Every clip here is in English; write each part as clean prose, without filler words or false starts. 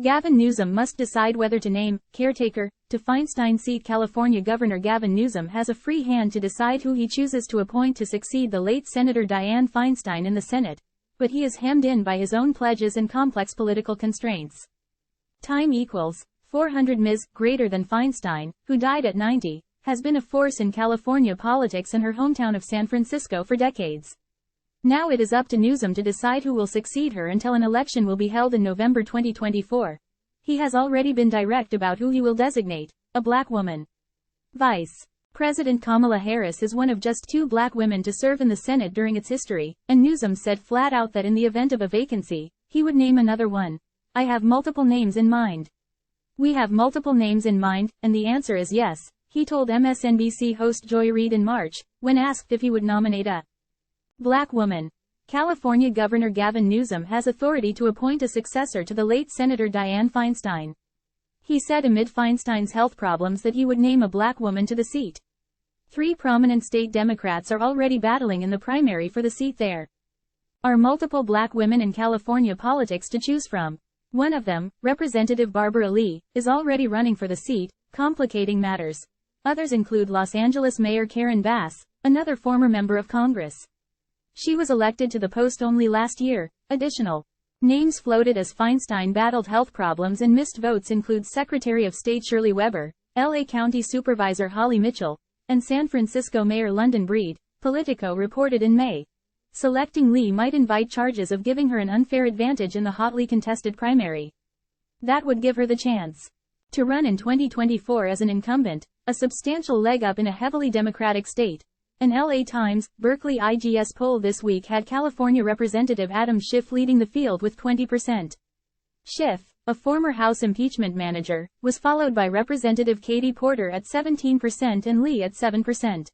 Gavin Newsom must decide whether to name caretaker to Feinstein seat. California Governor Gavin Newsom has a free hand to decide who he chooses to appoint to succeed the late Senator Dianne Feinstein in the Senate, but he is hemmed in by his own pledges and complex political constraints. Time equals 400 Ms. greater than Feinstein, who died at 90, has been a force in California politics and her hometown of San Francisco for decades. Now it is up to Newsom to decide who will succeed her until an election will be held in November 2024. He has already been direct about who he will designate: a black woman. Vice President Kamala Harris is one of just 2 black women to serve in the Senate during its history, and Newsom said flat out that in the event of a vacancy, he would name another one. "I have multiple names in mind. We have multiple names in mind, and the answer is yes," he told MSNBC host Joy Reid in March, when asked if he would nominate a black woman. California Governor Gavin Newsom has authority to appoint a successor to the late Senator Dianne Feinstein. He said amid Feinstein's health problems that he would name a black woman to the seat. 3 prominent state Democrats are already battling in the primary for the seat. There are multiple black women in California politics to choose from. One of them, Representative Barbara Lee, is already running for the seat, complicating matters. Others include Los Angeles Mayor Karen Bass, another former member of Congress. She was elected to the post only last year. Additional names floated as Feinstein battled health problems and missed votes include Secretary of State Shirley Weber, LA County Supervisor Holly Mitchell, and San Francisco Mayor London Breed, Politico reported in May. Selecting Lee might invite charges of giving her an unfair advantage in the hotly contested primary. That would give her the chance to run in 2024 as an incumbent, a substantial leg up in a heavily Democratic state. An LA Times, Berkeley IGS poll this week had California Representative Adam Schiff leading the field with 20%. Schiff, a former House impeachment manager, was followed by Representative Katie Porter at 17% and Lee at 7%.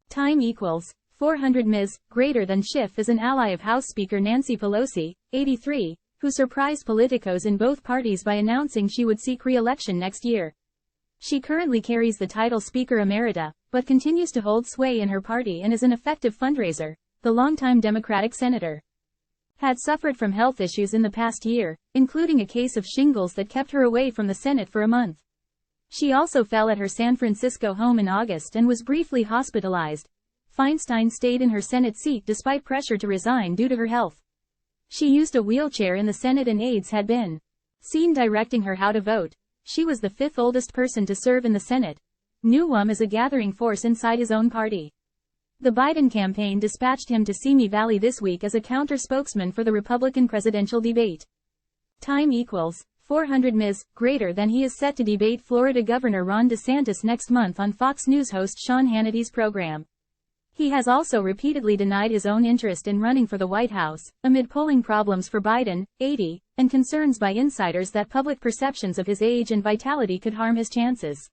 Time equals 400 Ms. greater than Schiff is an ally of House Speaker Nancy Pelosi, 83, who surprised politicos in both parties by announcing she would seek re-election next year. She currently carries the title Speaker Emerita, but continues to hold sway in her party and is an effective fundraiser. The longtime Democratic senator had suffered from health issues in the past year, including a case of shingles that kept her away from the Senate for a month. She also fell at her San Francisco home in August and was briefly hospitalized. Feinstein stayed in her Senate seat despite pressure to resign due to her health. She used a wheelchair in the Senate and aides had been seen directing her how to vote. She was the 5th oldest person to serve in the Senate. Newsom is a gathering force inside his own party. The Biden campaign dispatched him to Simi Valley this week as a counter-spokesman for the Republican presidential debate. Time equals 400 Ms. greater than he is set to debate Florida Governor Ron DeSantis next month on Fox News host Sean Hannity's program. He has also repeatedly denied his own interest in running for the White House, amid polling problems for Biden, 80, and concerns by insiders that public perceptions of his age and vitality could harm his chances.